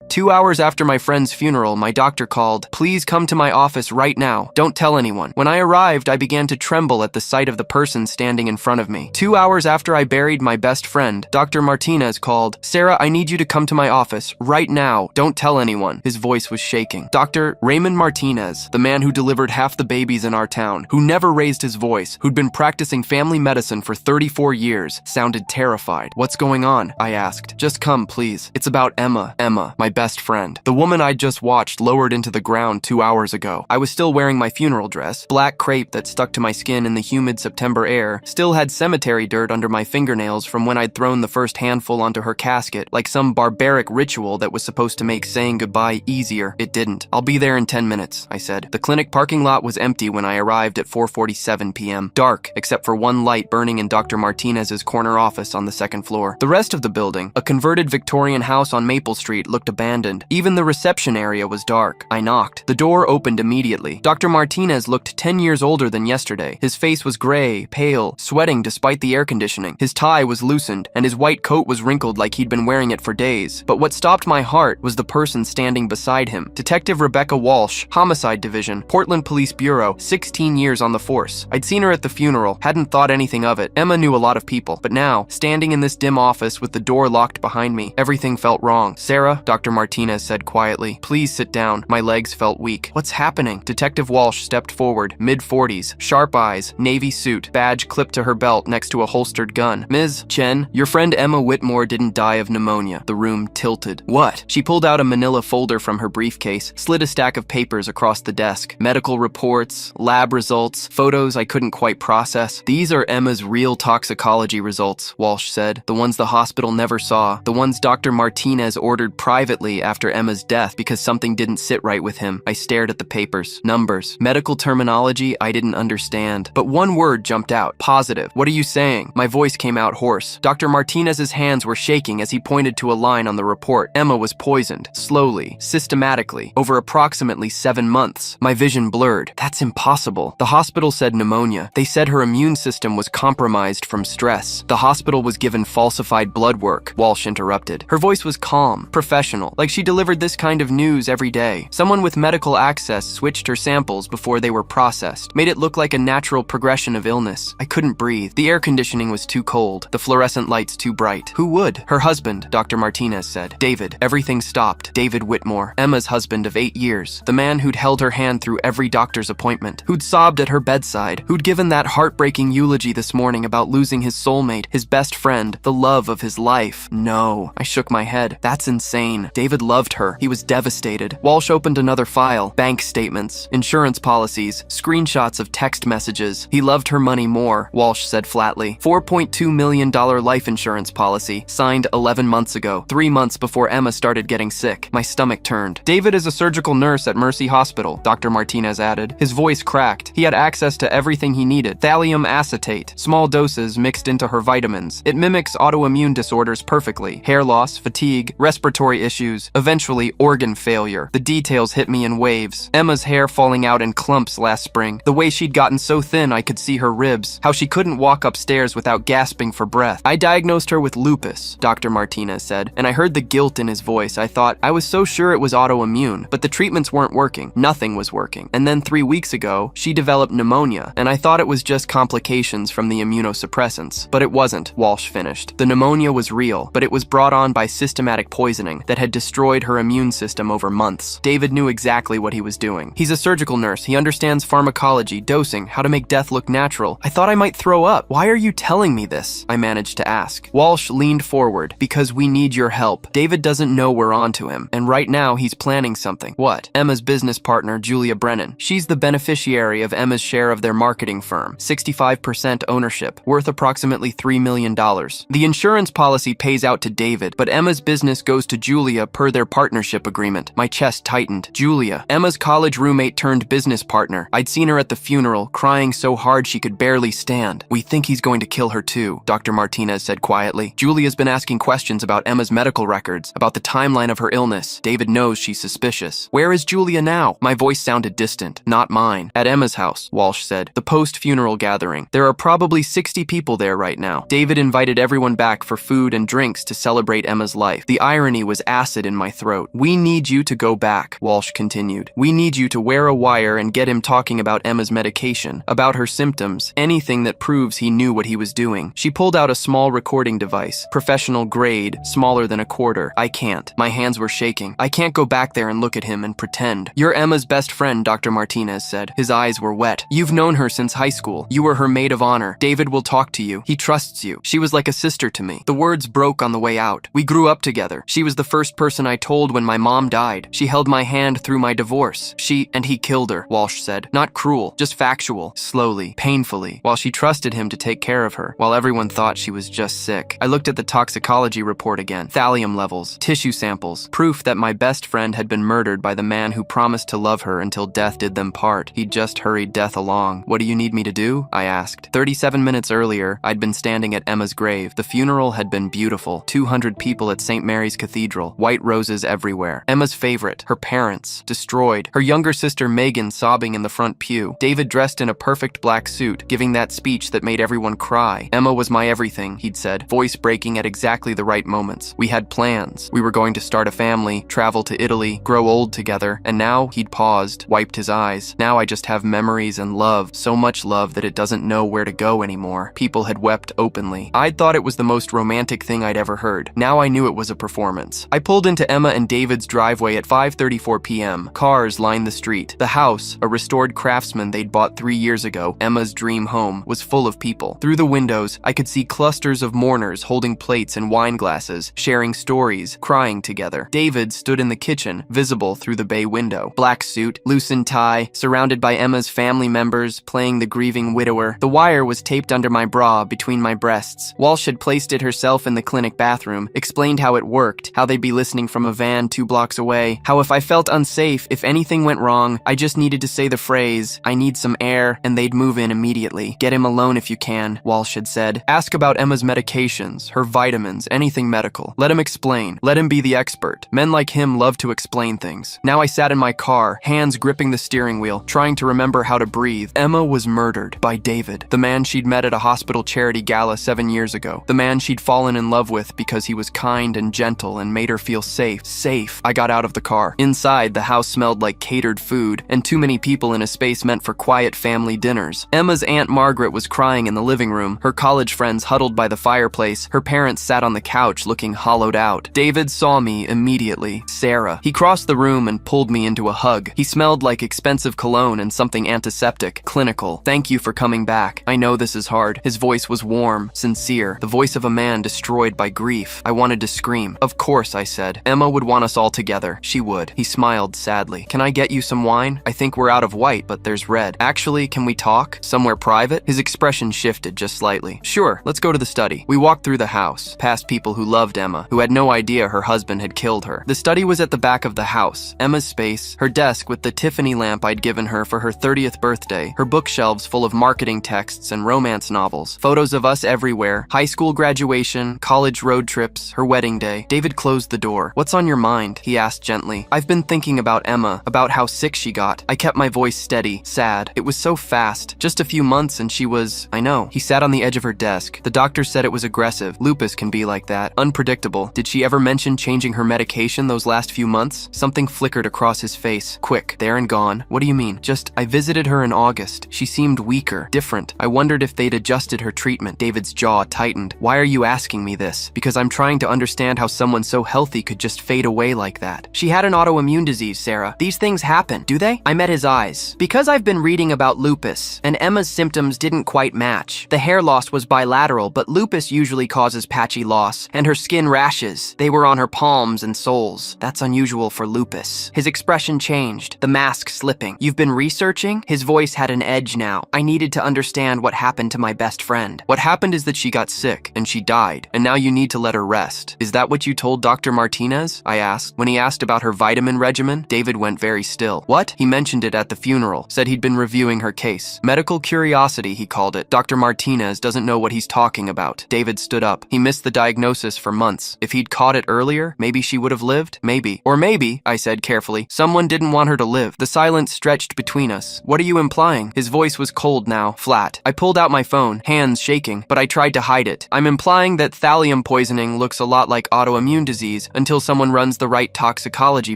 2 hours after my friend's funeral, my doctor called. "Please come to my office right now. Don't tell anyone." When I arrived, I began to tremble at the sight of the person standing in front of me. 2 hours after I buried my best friend, Dr. Martinez called. "Sarah, I need you to come to my office right now. Don't tell anyone." His voice was shaking. Dr. Raymond Martinez, the man who delivered half the babies in our town, who never raised his voice, who'd been practicing family medicine for 34 years, sounded terrified. "What's going on?" I asked. "Just come, please. It's about Emma, my best friend. The woman I'd just watched lowered into the ground 2 hours ago. I was still wearing my funeral dress. Black crepe that stuck to my skin in the humid September air still had cemetery dirt under my fingernails from when I'd thrown the first handful onto her casket, like some barbaric ritual that was supposed to make saying goodbye easier. It didn't. "I'll be there in 10 minutes, I said. The clinic parking lot was empty when I arrived at 4:47 p.m. Dark, except for one light burning in Dr. Martinez's corner office on the second floor. The rest of the building, a converted Victorian house on Maple Street, looked abandoned. Even the reception area was dark. I knocked. The door opened immediately. Dr. Martinez looked 10 years older than yesterday. His face was gray, pale, sweating despite the air conditioning. His tie was loosened, and his white coat was wrinkled like he'd been wearing it for days. But what stopped my heart was the person standing beside him. Detective Rebecca Walsh, Homicide Division, Portland Police Bureau, 16 years on the force. I'd seen her at the funeral, hadn't thought anything of it. Emma knew a lot of people. But now, standing in this dim office with the door locked behind me, everything felt wrong. "Sarah," Dr. Martinez said quietly, "please sit down." My legs felt weak. "What's happening?" Detective Walsh stepped forward, mid-40s, sharp eyes, navy suit, badge clipped to her belt next to a holstered gun. "Ms. Chen, your friend Emma Whitmore didn't die of pneumonia." The room tilted. "What?" She pulled out a manila folder from her briefcase, slid a stack of papers across the desk. Medical reports, lab results, photos I couldn't quite process. "These are Emma's real toxicology results," Walsh said. "The ones the hospital never saw. The ones Dr. Martinez ordered privately after Emma's death because something didn't sit right with him." I stared at the papers. Numbers. Medical terminology I didn't understand. But one word jumped out. "Positive." "What are you saying?" My voice came out hoarse. Dr. Martinez's hands were shaking as he pointed to a line on the report. Emma was poisoned. Slowly. Systematically. Over approximately 7 months. My vision blurred. "That's impossible." The hospital said pneumonia. They said her immune system was compromised from stress. The hospital was given falsified blood work. Walsh interrupted. Her voice was calm, professional, like she delivered this kind of news every day. Someone with medical access switched her samples before they were processed, made it look like a natural progression of illness. I couldn't breathe. The air conditioning was too cold, the fluorescent lights too bright. "Who would?" "Her husband," Dr. Martinez said. "David." Everything stopped. David Whitmore, Emma's husband of 8 years, the man who'd held her hand through every doctor's appointment, who'd sobbed at her bedside, who'd given that heartbreaking eulogy this morning about losing his soulmate, his best friend, the love of his life. No. I shook my head. That's insane. David loved her. He was devastated. Walsh opened another file. Bank statements, insurance policies, screenshots of text messages. He loved her money more, Walsh said flatly. $4.2 million life insurance policy, signed 11 months ago, 3 months before Emma started getting sick. My stomach turned. "David is a surgical nurse at Mercy Hospital," Dr. Martinez added. His voice cracked. He had access to everything he needed. Thallium acetate, small doses mixed into her vitamins. It mimics autoimmune disorders perfectly. Hair loss, fatigue, respiratory issues, eventually organ failure. The details hit me in waves. Emma's hair falling out in clumps last spring. The way she'd gotten so thin I could see her ribs. How she couldn't walk upstairs without gasping for breath. "I diagnosed her with lupus," Dr. Martinez said, and I heard the guilt in his voice. I thought, I was so sure it was autoimmune, but the treatments weren't working. Nothing was working. And then 3 weeks ago, she developed pneumonia, and I thought it was just complications from the immunosuppressants. But it wasn't, Walsh finished. The pneumonia was real, but it was brought on by systematic poisoning that had destroyed her immune system over months. David knew exactly what he was doing. He's a surgical nurse. He understands pharmacology, dosing, how to make death look natural. I thought I might throw up. "Why are you telling me this?" I managed to ask. Walsh leaned forward. "Because we need your help. David doesn't know we're onto him, and right now he's planning something." "What?" "Emma's business partner, Julia Brennan. She's the beneficiary of Emma's share of their marketing firm, 65% ownership, worth approximately $3 million. The insurance policy pays out to David, but Emma's business goes to Julia per their partnership agreement." My chest tightened. Julia, Emma's college roommate turned business partner. I'd seen her at the funeral, crying so hard she could barely stand. "We think he's going to kill her too," Dr. Martinez said quietly. "Julia's been asking questions about Emma's medical records, about the timeline of her illness. David knows she's suspicious." "Where is Julia now?" My voice sounded distant. "Not mine. At Emma's house," Walsh said. "The post-funeral gathering. There are probably 60 people there right now. David invited everyone back for food and drinks to celebrate Emma's life. The irony was acid in my throat. We need you to go back, Walsh continued. We need you to wear a wire and get him talking about Emma's medication, about her symptoms, anything that proves he knew what he was doing. She pulled out a small recording device, professional grade, smaller than a quarter. I can't. My hands were shaking. I can't go back there and look at him and pretend. You're Emma's best friend, Dr. Martinez said. His eyes were wet. You've known her since high school. You were her maid of honor. David will talk to you. He trusts you. She was like a sister to me. The words broke on the way out. We grew up together. She was the first person I told when my mom died. She held my hand through my divorce. And he killed her, Walsh said. Not cruel, just factual. Slowly, painfully, while she trusted him to take care of her, while everyone thought she was just sick. I looked at the toxicology report again. Thallium levels, tissue samples, proof that my best friend had been murdered by the man who promised to love her until death did them part. He'd just hurried death along. What do you need me to do? I asked. 37 minutes earlier, I'd been standing at Emma's grave. The funeral had been beautiful. 200 people at St. Mary's Cathedral. White roses everywhere. Emma's favorite, her parents, destroyed. Her younger sister Megan sobbing in the front pew. David dressed in a perfect black suit, giving that speech that made everyone cry. Emma was my everything, he'd said, voice breaking at exactly the right moments. We had plans. We were going to start a family, travel to Italy, grow old together, and now he'd paused, wiped his eyes. Now I just have memories and love, so much love that it doesn't know where to go anymore. People had wept openly. I'd thought it was the most romantic thing I'd ever heard. Now I knew it was a performance. I pulled into Emma and David's driveway at 5:34 p.m. Cars lined the street. The house, a restored Craftsman they'd bought 3 years ago, Emma's dream home, was full of people. Through the windows, I could see clusters of mourners holding plates and wine glasses, sharing stories, crying together. David stood in the kitchen, visible through the bay window. Black suit, loosened tie, surrounded by Emma's family members, playing the grieving widower. The wire was taped under my bra, between my breasts. Walsh had placed it herself in the clinic bathroom, explained how it worked, how they'd be listening from a van 2 blocks away, how if I felt unsafe, if anything went wrong, I just needed to say the phrase, "I need some air," and they'd move in immediately. Get him alone if you can, Walsh had said. Ask about Emma's medications, her vitamins, anything medical. Let him explain. Let him be the expert. Men like him love to explain things. Now I sat in my car, hands gripping the steering wheel, trying to remember how to breathe. Emma was murdered by David, the man she'd met at a hospital charity gala 7 years ago. The man she'd fallen in love with because he was kind and gentle and made her feel safe. Safe. I got out of the car. Inside, the house smelled like catered food, and too many people in a space meant for quiet family dinners. Emma's Aunt Margaret was crying in the living room, her college friends huddled by the fireplace, her parents sat on the couch looking hollowed out. David saw me immediately. Sarah. He crossed the room and pulled me into a hug. He smelled like expensive cologne and something antiseptic, clinical. Thank you for coming back. I know this is hard. His voice was warm, sincere, the voice of a man destroyed by grief. I wanted to scream. Of course, I said. Emma would want us all together. She would. He smiled sadly. Can I get you some wine? I think we're out of white, but there's red. Actually, can we talk? Somewhere private? His expression shifted just slightly. Sure, let's go to the study. We walked through the house, past people who loved Emma, who had no idea her husband had killed her. The study was at the back of the house. Emma's space, her desk with the Tiffany lamp I'd given her for her 30th birthday, her bookshelves full of marketing texts and romance novels, photos of us everywhere, high school graduation, college road trips, her wedding day. David closed the door. What's on your mind? He asked gently. I've been thinking about Emma, about how sick she got. I kept my voice steady, sad. It was so fast. Just a few months and she was... I know. He sat on the edge of her desk. The doctor said it was aggressive. Lupus can be like that. Unpredictable. Did she ever mention changing her medication those last few months? Something flickered across his face. Quick. There and gone. What do you mean? Just, I visited her in August. She seemed weaker, different. I wondered if they'd adjusted her treatment. David's jaw tightened. Why are you asking me this? Because I'm trying to understand how someone so healthy could just fade away like that. She had an autoimmune disease, Sarah. These things happen, do they? I met his eyes. Because I've been reading about lupus, and Emma's symptoms didn't quite match. The hair loss was bilateral, but lupus usually causes patchy loss, and her skin rashes. They were on her palms and soles. That's unusual for lupus. His expression changed, the mask slipping. You've been researching? His voice had an edge now. I needed to understand what happened to my best friend. What happened is that she got sick, and she died, and now you need to let her rest. Is that what you told Dr. Martinez? I asked. When he asked about her vitamin regimen, David went very still. What? He mentioned it at the funeral, said he'd been reviewing her case. Medical curiosity, he called it. Dr. Martinez doesn't know what he's talking about. David stood up. He missed the diagnosis for months. If he'd caught it earlier, maybe she would have lived? Maybe. Or maybe, I said carefully, someone didn't want her to live. The silence stretched between us. What are you implying? His voice was cold now, flat. I pulled out my phone, hands shaking, but I tried to hide it. I'm implying that thallium poisoning looks a lot like autoimmune disease, until someone runs the right toxicology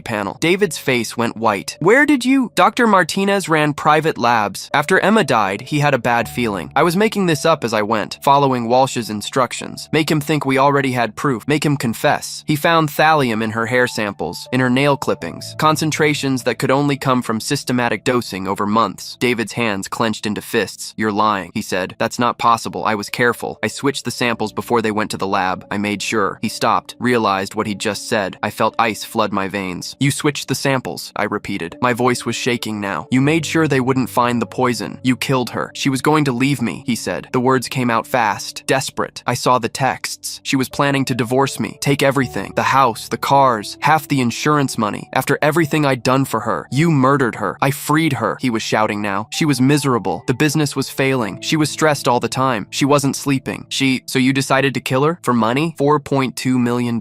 panel. David's face went white. Where did you? Dr. Martinez ran private labs. After Emma died, he had a bad feeling. I was making this up as I went, following Walsh's instructions. Make him think we already had proof. Make him confess. He found thallium in her hair samples, in her nail clippings, concentrations that could only come from systematic dosing over months. David's hands clenched into fists. You're lying, he said. That's not possible. I was careful. I switched the samples before they went to the lab. I made sure. He stopped, realized what he'd just said. I felt ice flood my veins. You switched the samples, I repeated. My voice was shaking now. You made sure they wouldn't find the poison. You killed her. She was going to leave me, he said. The words came out fast, desperate. I saw the texts. She was planning to divorce me, take everything, the house, the cars, half the insurance money. After everything I'd done for her, you murdered her. I freed her, he was shouting now. She was miserable. The business was failing. She was stressed all the time. She wasn't sleeping. So you decided to kill her? For money? $4.2 million.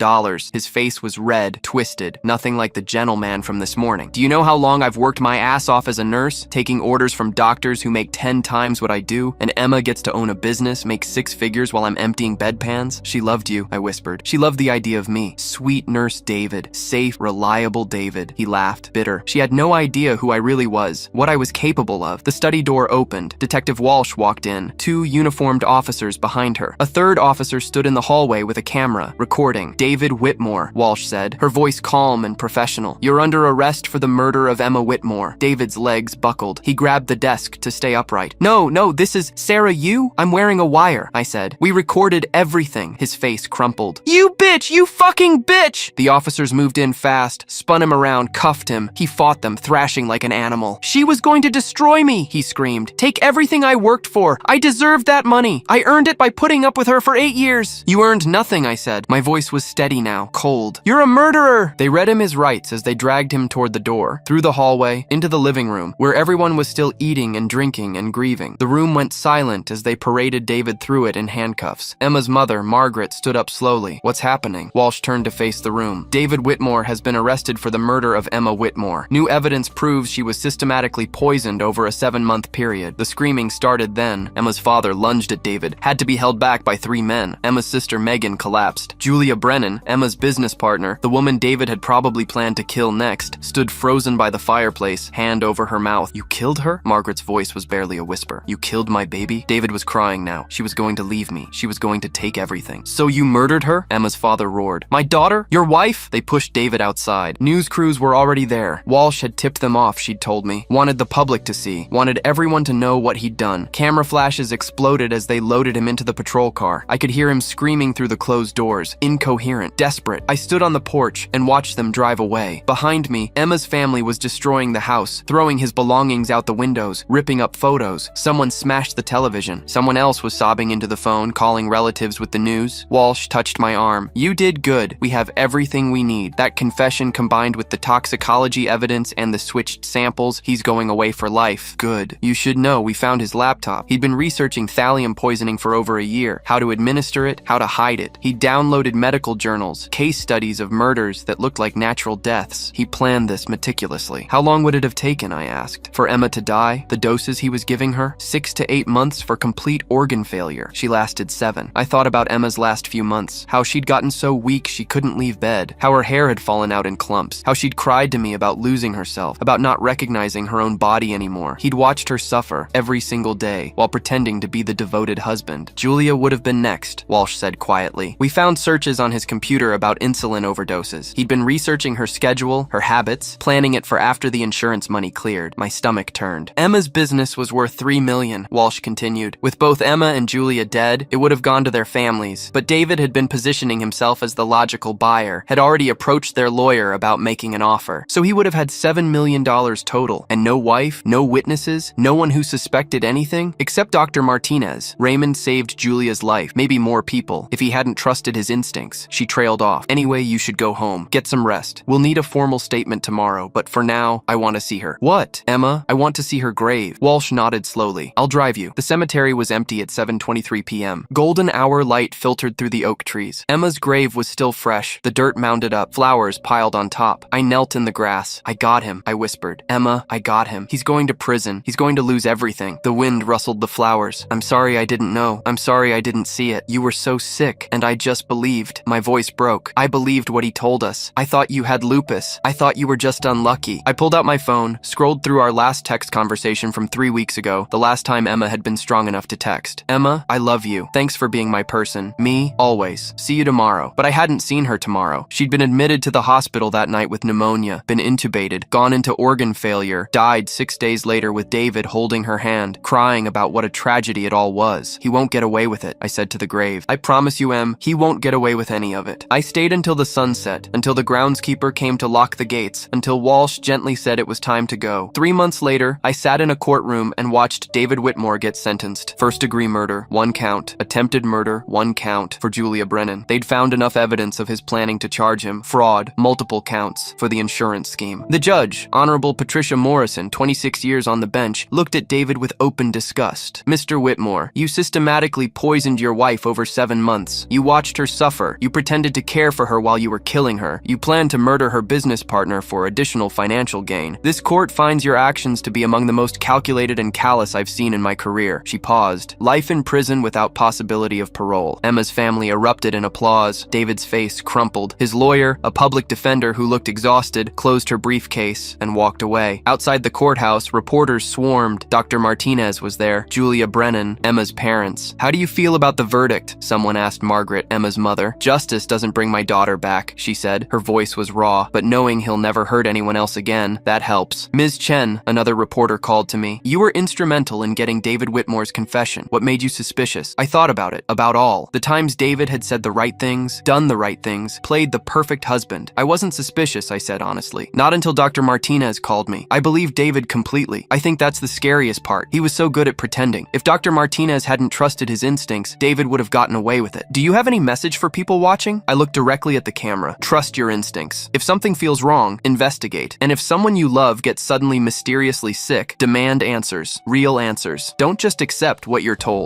His face was red, twisted, nothing like the gentleman from this morning. Do you know how long I've worked my ass off as a nurse, taking orders from doctors who make 10 times what I do, and Emma gets to own a business, make 6 figures while I'm emptying bedpans? She loved you, I whispered. She loved the idea of me. Sweet Nurse David. Safe, reliable David. He laughed, bitter. She had no idea who I really was, what I was capable of. The study door opened. Detective Walsh walked in, 2 uniformed officers behind her. A third officer stood in the hallway with a camera, recording. David Whitmore, Walsh said, her voice calm and professional. You're under arrest for the murder of Emma Whitmore. David's legs buckled. He grabbed the desk to stay upright. No, this is Sarah, you? I'm wearing a wire, I said. We recorded everything. His face crumpled. You bitch! You fucking bitch! The officers moved in fast, spun him around, cuffed him. He fought them, thrashing like an animal. She was going to destroy me, he screamed. Take everything I worked for. I deserved that money. I earned it by putting up with her for 8 years. You earned nothing, I said. My voice was steady now, cold. You're a murderer! They read him his rights as they dragged him toward the door, through the hallway, into the living room, where everyone was still eating and drinking and grieving. The room went silent as they paraded David through it in handcuffs. Emma's mother, Margaret, stood up slowly. What's happening? Walsh turned to face the room. David Whitmore has been arrested for the murder of Emma Whitmore. New evidence proves she was systematically poisoned over a 7-month period. The screaming started then. Emma's father lunged at David, had to be held back by 3 men. Emma's sister Megan collapsed. Julia Brennan, Emma's business partner, the woman David had probably planned to kill next, stood frozen by the fireplace, hand over her mouth. You killed her? Margaret's voice was barely a whisper. You killed my baby? David was crying now. She was going to leave me. She was going to take everything. So you murdered her? Emma's father roared. My daughter? Your wife? They pushed David outside. News crews were already there. Walsh had tipped them off, she'd told me. Wanted the public to see. Wanted everyone to know what he'd done. Camera flashes exploded as they loaded him into the patrol car. I could hear him screaming through the closed doors, incoherent, desperate. I stood on the porch and watched them drive away. Behind me, Emma's family was destroying the house, throwing his belongings out the windows, ripping up photos. Someone smashed the television. Someone else was sobbing into the phone, calling relatives with the news. Walsh touched my arm. You did good. We have everything we need. That confession combined with the toxicology evidence and the switched samples, he's going away for life. Good. You should know we found his laptop. He'd been researching thallium poisoning for over a year, how to administer it, how to hide it. He downloaded medical journals, case studies of murders that looked like natural deaths. He planned this meticulously. How long would it have taken, I asked, for Emma to die? The doses he was giving her? 6 to 8 months for complete organ failure. She lasted 7. I thought about Emma's last few months, how she'd gotten so weak she couldn't leave bed, how her hair had fallen out in clumps, how she'd cried to me about losing herself, about not recognizing her own body anymore. He'd watched her suffer every single day while pretending to be the devoted husband. Julia would have been next, Walsh said quietly. We found searches on his computer about insulin overdoses. He'd been researching her schedule, her habits, planning it for after the insurance money cleared. My stomach turned. Emma's business was worth $3 million, Walsh continued. With both Emma and Julia dead, it would have gone to their families. But David had been positioning himself as the logical buyer, had already approached their lawyer about making an offer. So he would have had $7 million total, and no wife, no witnesses, no one who suspected anything, except Dr. Martinez. Raymond saved Julia's life, maybe more people, if he hadn't trusted his instincts. She trailed off. Anyway, you should go home. Get some rest. We'll need a formal statement tomorrow, but for now, I want to see her. What? Emma? I want to see her grave. Walsh nodded slowly. I'll drive you. The cemetery was empty at 7:23 p.m. Golden hour light filtered through the oak trees. Emma's grave was still fresh, the dirt mounded up, flowers piled on top. I knelt in the grass. I got him, I whispered. Emma, I got him. He's going to prison. He's going to lose everything. The wind rustled the flowers. I'm sorry I didn't know. I'm sorry I didn't see it. You were so sick, and I just believed. My voice broke. I believed what he told us. I thought you had lupus. I thought you were just unlucky. I pulled out my phone, scrolled through our last text conversation from 3 weeks ago, the last time Emma had been strong enough to text. Emma, I love you. Thanks for being my person. Me, always. See you tomorrow. But I hadn't seen her tomorrow. She'd been admitted to the hospital that night with pneumonia, been intubated, gone into organ failure, died 6 days later with David holding her hand, crying about what a tragedy it all was. He won't get away with it, I said to the grave. I promise you, Em, he won't get away with any of it. I stayed until the sun set, until the groundskeeper came to lock the gates, until Walsh gently said it was time to go. 3 months later, I sat in a courtroom and watched David Whitmore get sentenced. First-degree murder, 1 count. Attempted murder, 1 count for Julia Brennan. They'd found enough evidence of his planning to charge him. Fraud, multiple counts for the insurance scheme. The judge, Honorable Patricia Morrison, 26 years on the bench, looked at David with open disgust. Mr. Whitmore, you systematically poisoned your wife over 7 months. You watched her suffer. You pretended to care for her while you were killing her. You planned to murder her business partner for additional financial gain. This court finds your actions to be among the most calculated and callous I've seen in my career. She paused. Life in prison without possibility of parole. Emma's family erupted in applause. David's face crumpled. His lawyer, a public defender who looked exhausted, closed her briefcase and walked away. Outside the courthouse, reporters swarmed. Dr. Martinez was there. Julia Brennan, Emma's parents. How do you feel about the verdict? Someone asked Margaret, Emma's mother. Justice doesn't bring my daughter back, she said. Her voice was raw, but knowing he'll never hurt anyone else again, that helps. Ms. Chen, another reporter called to me. You were instrumental in getting David Whitmore's confession. What made you suspicious? I thought about it, about all. The times David had said the right things, done the right things, played the perfect husband. I wasn't suspicious, I said honestly. Not until Dr. Martinez called me. I believe David completely. I think that's the scariest part. He was so good at pretending. If Dr. Martinez hadn't trusted his instincts, David would have gotten away with it. Do you have any message for people watching? I looked directly at the camera. Trust your instincts. If something feels wrong, investigate. And if someone you love gets suddenly mysteriously sick, demand answers. Real answers. Don't just accept what you're told.